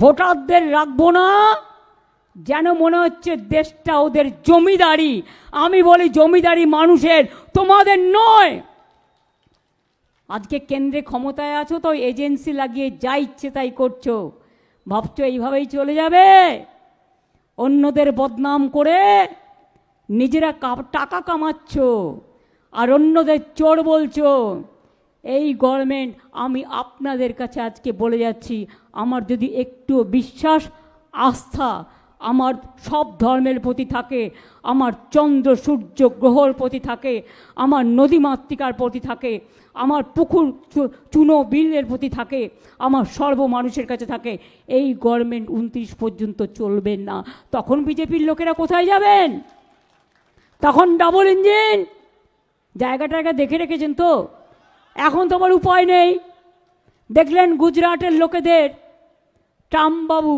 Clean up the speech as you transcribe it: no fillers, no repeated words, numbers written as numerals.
ভোটারদের রাখবো না, যেন মনে হচ্ছে দেশটা ওদের জমিদারি। আমি বলি জমিদারি মানুষের, তোমাদের নয়। আজকে কেন্দ্রে ক্ষমতায় আছো তো এজেন্সি লাগিয়ে যা ইচ্ছে তাই করছো, ভাবছো এইভাবেই চলে যাবে? অন্যদের বদনাম করে নিজেরা টাকা কামাচ্ছ আর অন্যদের চোর বলছো। এই গভর্নমেন্ট, আমি আপনাদের কাছে আজকে বলে যাচ্ছি, আমার যদি একটু বিশ্বাস আস্থা আমার সব ধর্মের প্রতি থাকে, আমার চন্দ্র সূর্য গ্রহর প্রতি থাকে, আমার নদীমাতৃকার প্রতি থাকে, আমার পুকুর চুনো বিলের প্রতি থাকে, আমার সর্ব মানুষের কাছে থাকে, এই গভর্নমেন্ট 29 পর্যন্ত চলবেন না। তখন বিজেপির লোকেরা কোথায় যাবেন? তখন ডাবল ইঞ্জিন জায়গাটা দেখে রেখেছেন তো। এখন তো আমার উপায় নেই। দেখলেন গুজরাটের লোকেদের ট্রাম্প বাবু